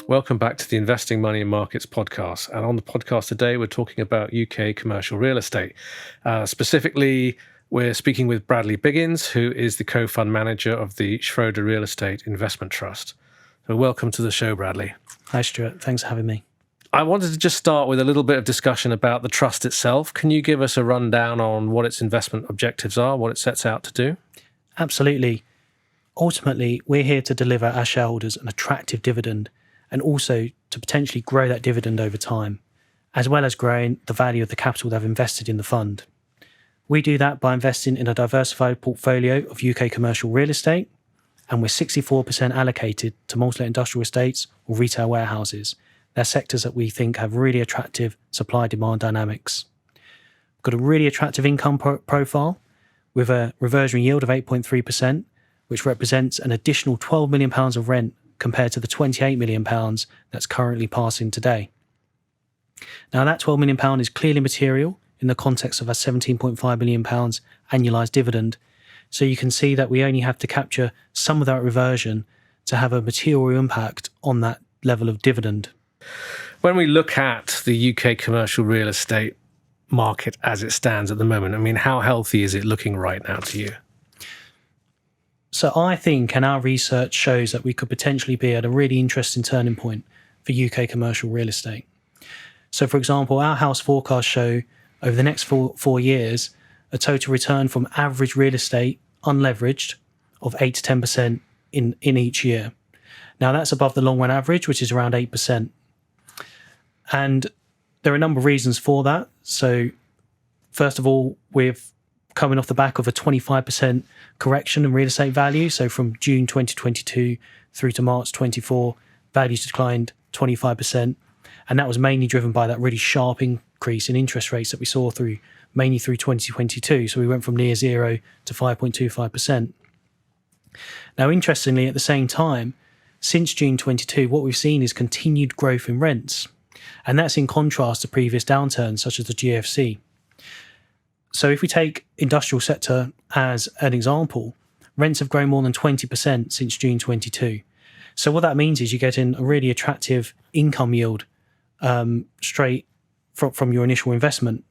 Welcome back to the Investing Money and Markets podcast. And on the podcast today, we're talking about UK commercial real estate. Specifically, we're speaking with Bradley Biggins, who is the co-fund manager of the Schroder Real Estate Investment Trust. So welcome to the show, Bradley. Hi, Stuart. Thanks for having me. I wanted to just start with a little bit of discussion about the trust itself. Can you give us a rundown on what its investment objectives are, what it sets out to do? Absolutely. Ultimately, we're here to deliver our shareholders an attractive dividend and also to potentially grow that dividend over time, as well as growing the value of the capital they've invested in the fund. We do that by investing in a diversified portfolio of UK commercial real estate, and we're 64% allocated to multi-let industrial estates or retail warehouses. They're sectors that we think have really attractive supply-demand dynamics. We've got a really attractive income profile with a reversionary yield of 8.3%, which represents an additional £12 million of rent compared to the £28 million that's currently passing today. Now, that £12 million is clearly material in the context of our £17.5 million annualised dividend. So you can see that we only have to capture some of that reversion to have a material impact on that level of dividend. When we look at the UK commercial real estate market as it stands at the moment, I mean, how healthy is it looking right now to you? So I think, and our research shows that we could potentially be at a really interesting turning point for UK commercial real estate. So for example, our house forecasts show over the next four years, a total return from average real estate unleveraged of 8 to 10% in each year. Now that's above the long run average, which is around 8%. And there are a number of reasons for that. So first of all, we're coming off the back of a 25% correction in real estate value. So from June 2022 through to March 24, values declined 25%. And that was mainly driven by that really sharp increase in interest rates that we saw mainly through 2022. So we went from near zero to 5.25%. Now, interestingly, at the same time, since June 22, what we've seen is continued growth in rents. And that's in contrast to previous downturns, such as the GFC. So if we take industrial sector as an example, rents have grown more than 20% since June 22. So what that means is you're getting a really attractive income yield straight from your initial investment.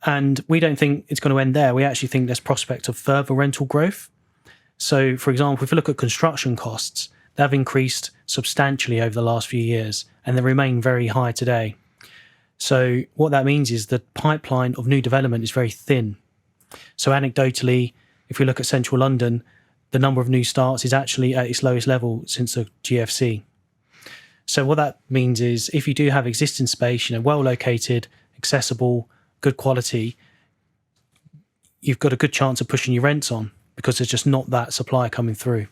And we don't think it's going to end there. We actually think there's prospect of further rental growth. So, for example, if you look at construction costs, they've increased substantially over the last few years, and they remain very high today. So what that means is the pipeline of new development is very thin. So anecdotally, if we look at central London, the number of new starts is actually at its lowest level since the GFC. So what that means is if you do have existing space, well located, accessible, good quality, you've got a good chance of pushing your rents on because there's just not that supply coming through.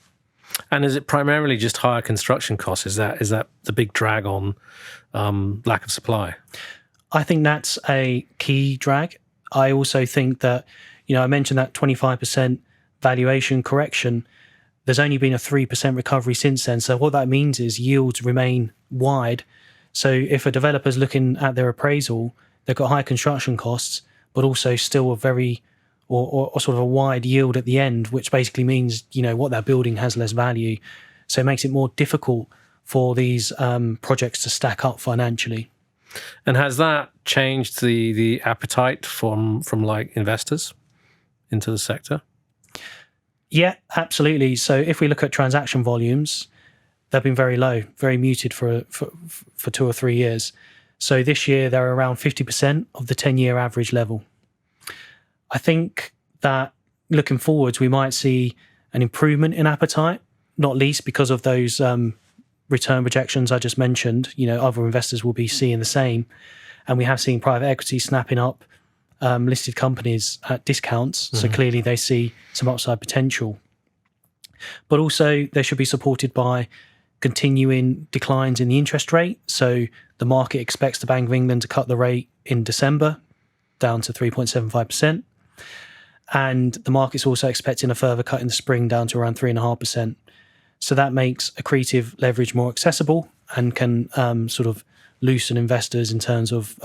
And is it primarily just higher construction costs? Is that the big drag on lack of supply? I think that's a key drag. I also think that, I mentioned that 25% valuation correction. There's only been a 3% recovery since then. So what that means is yields remain wide. So if a developer's looking at their appraisal, they've got high construction costs, but also still a very or sort of a wide yield at the end, which basically means, what they're building has less value. So it makes it more difficult for these projects to stack up financially. And has that changed the appetite from like investors into the sector? Yeah, absolutely. So if we look at transaction volumes, they've been very low, very muted for 2 or 3 years. So this year they're around 50% of the 10-year average level. I think that looking forwards, we might see an improvement in appetite, not least because of those return projections I just mentioned. Other investors will be seeing the same. And we have seen private equity snapping up listed companies at discounts. Mm-hmm. So clearly they see some upside potential. But also they should be supported by continuing declines in the interest rate. So the market expects the Bank of England to cut the rate in December down to 3.75%. And the market's also expecting a further cut in the spring down to around 3.5%. So that makes accretive leverage more accessible and can sort of loosen investors in terms of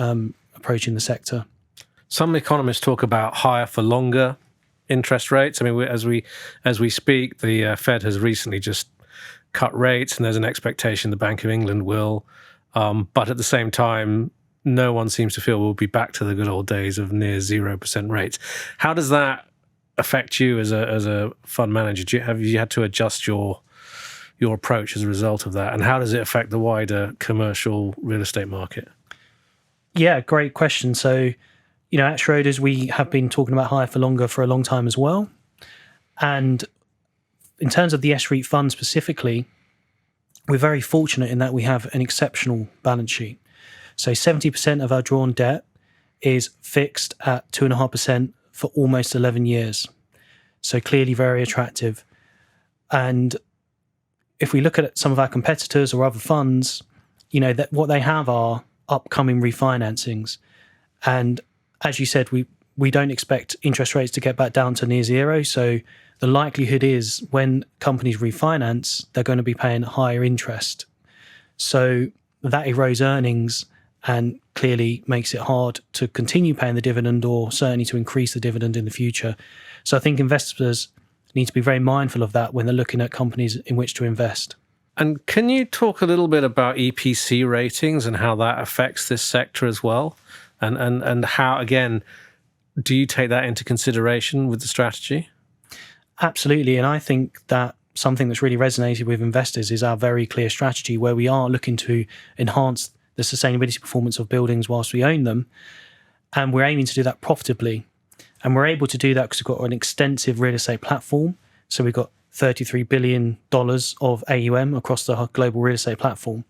approaching the sector. Some economists talk about higher for longer interest rates. I mean, as we speak, the Fed has recently just cut rates, and there's an expectation the Bank of England will. But at the same time, no one seems to feel we'll be back to the good old days of near 0% rates. How does that affect you as a fund manager? Have you had to adjust your approach as a result of that? And how does it affect the wider commercial real estate market? Yeah, great question. So, at Schroders, we have been talking about higher for longer for a long time as well. And in terms of the S-REIT fund specifically, we're very fortunate in that we have an exceptional balance sheet. So 70% of our drawn debt is fixed at 2.5% for almost 11 years. So clearly very attractive. And if we look at some of our competitors or other funds, that what they have are upcoming refinancings. And as you said, we don't expect interest rates to get back down to near zero. So the likelihood is when companies refinance, they're going to be paying higher interest. So that erodes earnings and clearly makes it hard to continue paying the dividend or certainly to increase the dividend in the future. So I think investors need to be very mindful of that when they're looking at companies in which to invest. And can you talk a little bit about EPC ratings and how that affects this sector as well? And how, again, do you take that into consideration with the strategy? Absolutely. And I think that something that's really resonated with investors is our very clear strategy where we are looking to enhance the sustainability performance of buildings whilst we own them. And we're aiming to do that profitably. And we're able to do that because we've got an extensive real estate platform. So we've got $33 billion of AUM across the global real estate platform.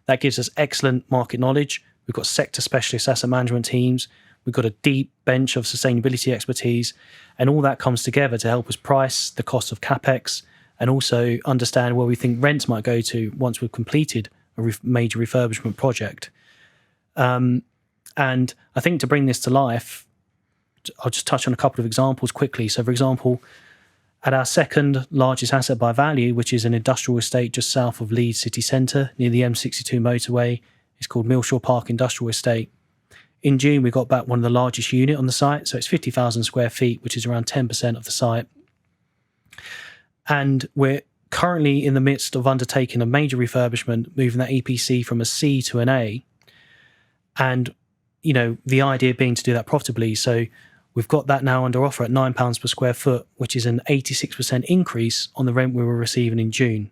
That gives us excellent market knowledge. We've got sector specialist asset management teams. We've got a deep bench of sustainability expertise. And all that comes together to help us price the cost of CapEx and also understand where we think rents might go to once we've completed a major refurbishment project. And I think to bring this to life, I'll just touch on a couple of examples quickly. So, for example, at our second largest asset by value, which is an industrial estate just south of Leeds city centre near the M62 motorway, it's called Millshore Park Industrial Estate. In June, we got back one of the largest unit on the site. So it's 50,000 square feet, which is around 10% of the site. And we're currently in the midst of undertaking a major refurbishment, moving that EPC from a C to an A. And, the idea being to do that profitably. So we've got that now under offer at £9 per square foot, which is an 86% increase on the rent we were receiving in June.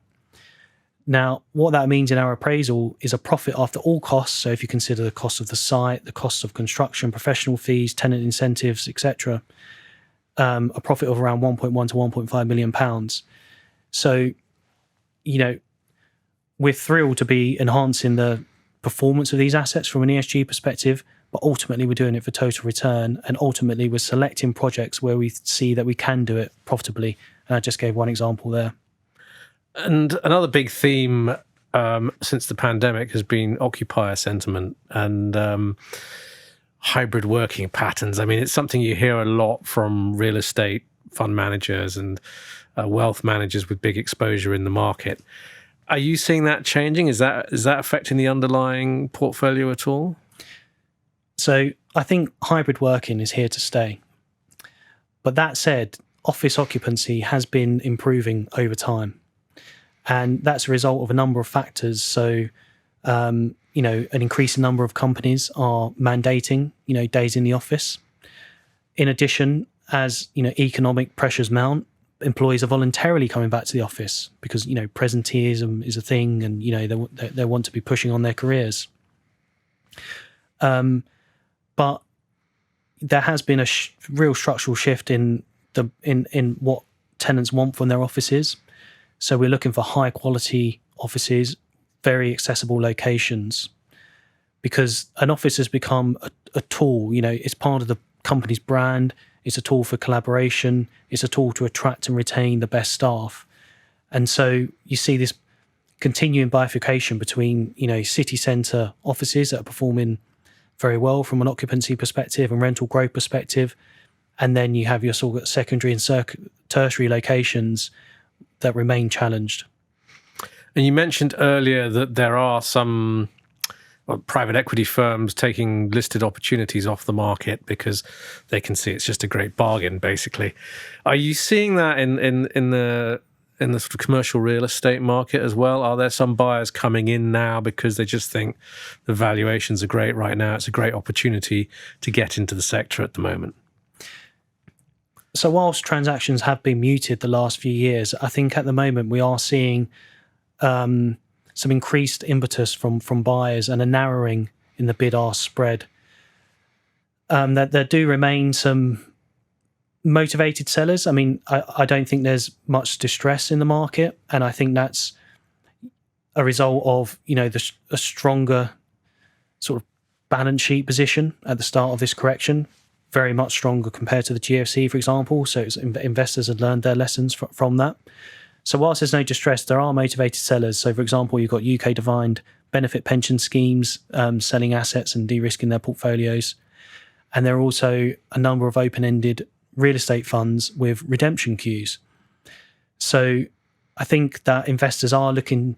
Now, what that means in our appraisal is a profit after all costs. So if you consider the cost of the site, the cost of construction, professional fees, tenant incentives, etc., a profit of around £1.1 to £1.5 million. So, we're thrilled to be enhancing the performance of these assets from an ESG perspective, but ultimately we're doing it for total return. And ultimately we're selecting projects where we see that we can do it profitably. And I just gave one example there. And another big theme since the pandemic has been occupier sentiment and hybrid working patterns. I mean, it's something you hear a lot from real estate fund managers and wealth managers with big exposure in the market. Are you seeing that changing? Is that affecting the underlying portfolio at all? So I think hybrid working is here to stay. But that said, office occupancy has been improving over time. And that's a result of a number of factors. So, an increasing number of companies are mandating, days in the office. In addition, as, economic pressures mount, employees are voluntarily coming back to the office because, presenteeism is a thing and, they want to be pushing on their careers. But there has been a real structural shift in what tenants want from their offices. So we're looking for high quality offices, very accessible locations, because an office has become a tool. It's part of the company's brand. It's a tool for collaboration. It's a tool to attract and retain the best staff. And so you see this continuing bifurcation between, city centre offices that are performing very well from an occupancy perspective and rental growth perspective. And then you have your sort of secondary and tertiary locations that remain challenged. And you mentioned earlier that there are some private equity firms taking listed opportunities off the market because they can see it's just a great bargain, basically. Are you seeing that in the in the sort of commercial real estate market as well? Are there some buyers coming in now because they just think the valuations are great right now? It's a great opportunity to get into the sector at the moment. So whilst transactions have been muted the last few years, I think at the moment we are seeing some increased impetus from buyers and a narrowing in the bid-ask spread. That there do remain some motivated sellers. I mean, I don't think there's much distress in the market, and I think that's a result of a stronger sort of balance sheet position at the start of this correction, very much stronger compared to the GFC, for example. So investors had learned their lessons from that. So whilst there's no distress, there are motivated sellers. So, for example, you've got UK defined benefit pension schemes selling assets and de-risking their portfolios. And there are also a number of open-ended real estate funds with redemption queues. So I think that investors are looking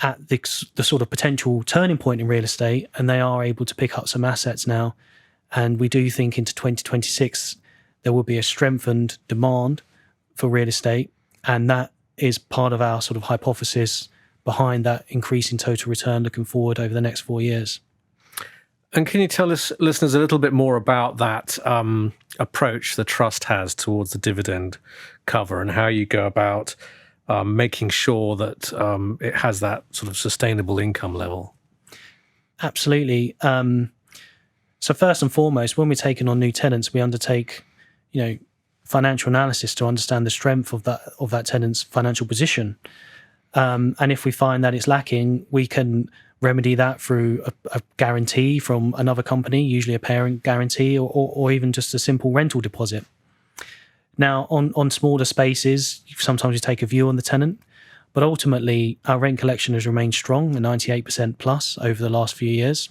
at the sort of potential turning point in real estate, and they are able to pick up some assets now. And we do think into 2026, there will be a strengthened demand for real estate. And that is part of our sort of hypothesis behind that increase in total return looking forward over the next 4 years. And can you tell us, listeners, a little bit more about that approach the trust has towards the dividend cover and how you go about making sure that it has that sort of sustainable income level? Absolutely. So first and foremost, when we're taking on new tenants, we undertake, financial analysis to understand the strength of that tenant's financial position. And if we find that it's lacking, we can remedy that through a guarantee from another company, usually a parent guarantee, or even just a simple rental deposit. Now, on smaller spaces, sometimes you take a view on the tenant, but ultimately our rent collection has remained strong, at 98% plus over the last few years.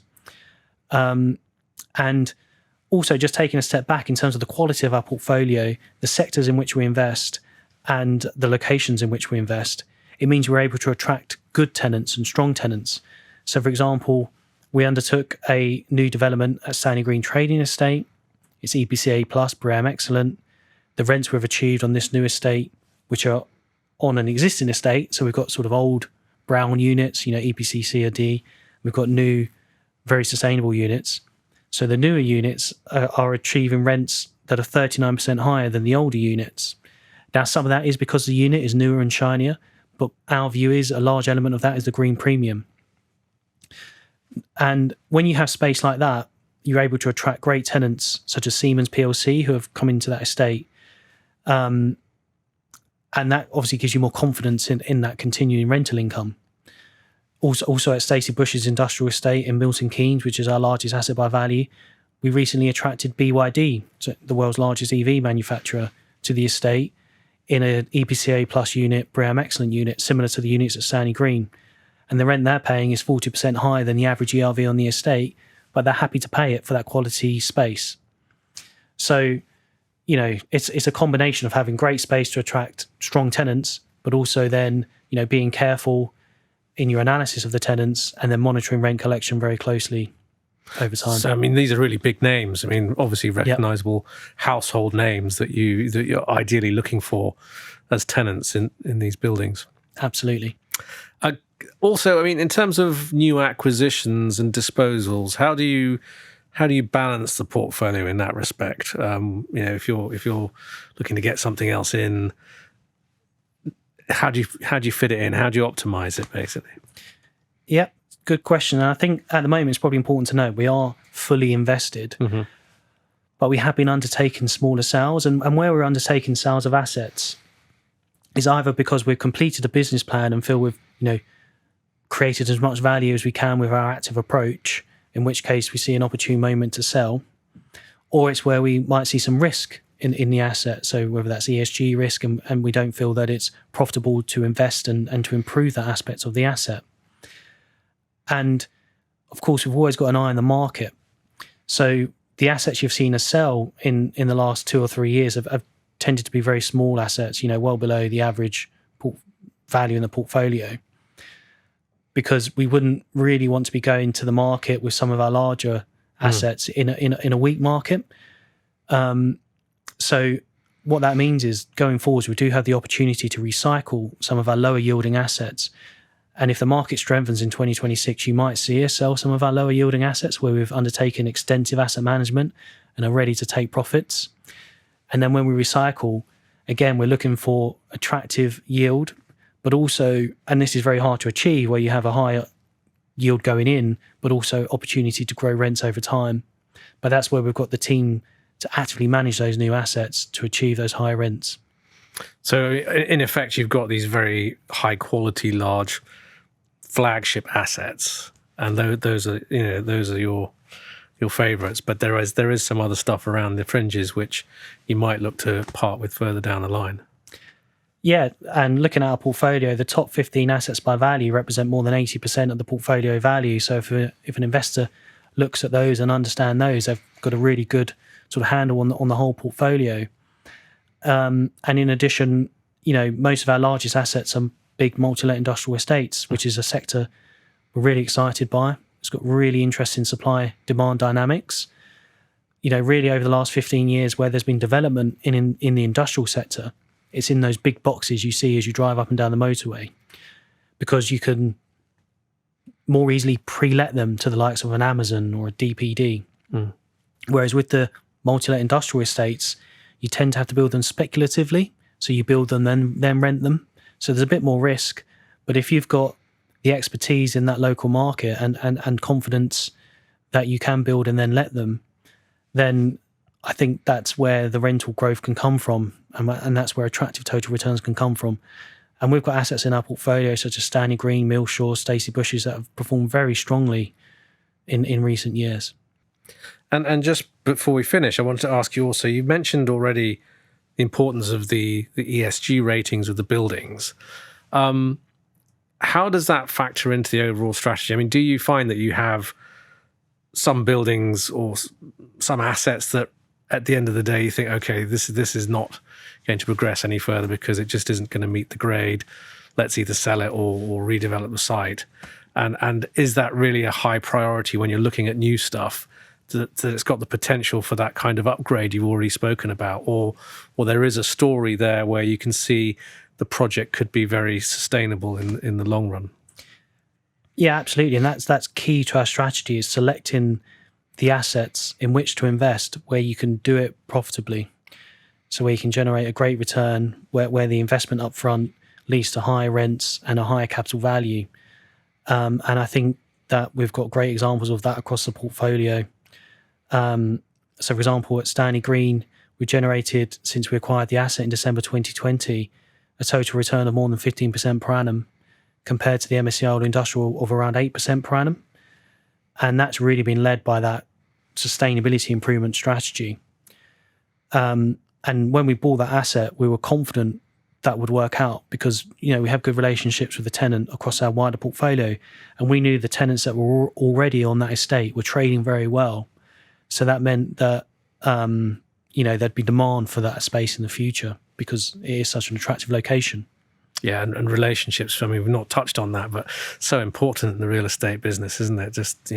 And also just taking a step back in terms of the quality of our portfolio, the sectors in which we invest, and the locations in which we invest, it means we're able to attract good tenants and strong tenants. So, for example, we undertook a new development at Stanley Green Trading Estate. It's EPCA plus, BREEAM Excellent. The rents we've achieved on this new estate, which are on an existing estate, so we've got sort of old brown units, EPC C or D. We've got new, very sustainable units. So the newer units are achieving rents that are 39% higher than the older units. Now, some of that is because the unit is newer and shinier, but our view is a large element of that is the green premium. And when you have space like that, you're able to attract great tenants such as Siemens PLC who have come into that estate. And that obviously gives you more confidence in that continuing rental income. Also at Stacey Bush's industrial estate in Milton Keynes, which is our largest asset by value, we recently attracted BYD, the world's largest EV manufacturer, to the estate in an EPCA plus unit, BREEAM Excellent unit, similar to the units at Stanley Green. And the rent they're paying is 40% higher than the average ERV on the estate, but they're happy to pay it for that quality space. So, it's a combination of having great space to attract strong tenants, but also then, being careful in your analysis of the tenants and then monitoring rent collection very closely over time. So, these are really big names. Obviously recognizable household names that you're ideally looking for as tenants in these buildings. Absolutely. Also, in terms of new acquisitions and disposals, how do you balance the portfolio in that respect? If you're looking to get something else in, how do you fit it in? How do you optimize it, basically? Yeah, good question. And I think at the moment it's probably important to note we are fully invested, but we have been undertaking smaller sales, and where we're undertaking sales of assets is either because we've completed a business plan and feel we've created as much value as we can with our active approach, in which case we see an opportune moment to sell, or it's where we might see some risk in the asset. So whether that's ESG risk and we don't feel that it's profitable to invest and to improve that aspect of the asset. And of course, we've always got an eye on the market. So the assets you've seen us sell in the last 2 or 3 years have tended to be very small assets, well below the average value in the portfolio, because we wouldn't really want to be going to the market with some of our larger assets in a weak market. So what that means is going forwards, we do have the opportunity to recycle some of our lower yielding assets. And if the market strengthens in 2026, you might see us sell some of our lower yielding assets where we've undertaken extensive asset management and are ready to take profits. And then when we recycle, again, we're looking for attractive yield, but also, and this is very hard to achieve, where you have a higher yield going in, but also opportunity to grow rents over time. But that's where we've got the team to actively manage those new assets to achieve those higher rents. So in effect, you've got these very high quality, large flagship assets, and those are your favourites. But there is some other stuff around the fringes which you might look to part with further down the line. Yeah, and looking at our portfolio, the top 15 assets by value represent more than 80% of the portfolio value. So if an investor looks at those and understand those, they've got a really good sort of handle on the whole portfolio. And in addition, most of our largest assets are big multi-let industrial estates, which is a sector we're really excited by. It's got really interesting supply-demand dynamics. Really over the last 15 years where there's been development in the industrial sector, it's in those big boxes you see as you drive up and down the motorway, because you can more easily pre-let them to the likes of an Amazon or a DPD. Whereas with the multi-let industrial estates, you tend to have to build them speculatively. So you build them, then rent them. So there's a bit more risk. But if you've got the expertise in that local market and confidence that you can build and then let them, then I think that's where the rental growth can come from. And that's where attractive total returns can come from. And we've got assets in our portfolio such as Stanley Green, Millshore, Stacey Bushes that have performed very strongly in recent years. And just before we finish, I wanted to ask you also, you mentioned already the importance of the ESG ratings of the buildings. How does that factor into the overall strategy? I mean, do you find that you have some buildings or some assets that at the end of the day you think, okay, this is not going to progress any further because it just isn't going to meet the grade, let's either sell it or redevelop the site? And is that really a high priority when you're looking at new stuff, that it's got the potential for that kind of upgrade you've already spoken about, or there is a story there where you can see the project could be very sustainable in the long run? Yeah, absolutely. And that's key to our strategy, is selecting the assets in which to invest where you can do it profitably. So where you can generate a great return, where the investment upfront leads to higher rents and a higher capital value. And I think that we've got great examples of that across the portfolio. So for example, at Stanley Green, we generated, since we acquired the asset in December 2020, a total return of more than 15% per annum, compared to the MSCI All Industrial of around 8% per annum. And that's really been led by that sustainability improvement strategy. And when we bought that asset, we were confident that would work out because, we have good relationships with the tenant across our wider portfolio. And we knew the tenants that were already on that estate were trading very well. So that meant that, there'd be demand for that space in the future because it is such an attractive location. Yeah, and relationships, I mean, we've not touched on that, but so important in the real estate business, isn't it? Just,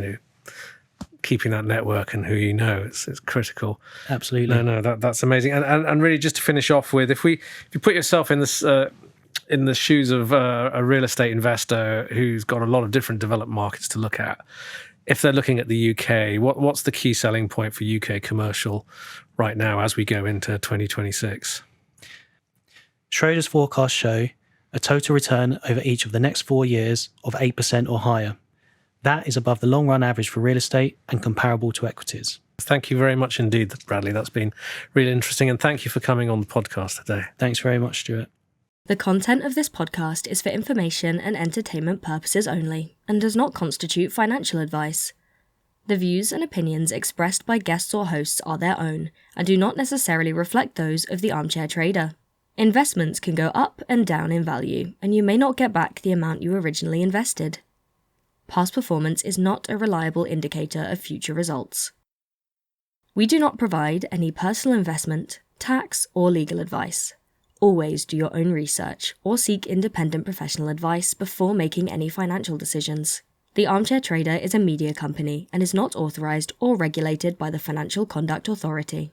keeping that network and who it's critical. Absolutely. No, that's amazing. And really just to finish off with, if you put yourself in this in the shoes of a real estate investor who's got a lot of different developed markets to look at, if they're looking at the UK, what's the key selling point for UK commercial right now as we go into 2026? Schroder's forecasts show a total return over each of the next 4 years of 8% or higher. That is above the long-run average for real estate and comparable to equities. Thank you very much indeed, Bradley. That's been really interesting. And thank you for coming on the podcast today. Thanks very much, Stuart. The content of this podcast is for information and entertainment purposes only and does not constitute financial advice. The views and opinions expressed by guests or hosts are their own and do not necessarily reflect those of the armchair trader. Investments can go up and down in value, and you may not get back the amount you originally invested. Past performance is not a reliable indicator of future results. We do not provide any personal investment, tax, or legal advice. Always do your own research or seek independent professional advice before making any financial decisions. The Armchair Trader is a media company and is not authorized or regulated by the Financial Conduct Authority.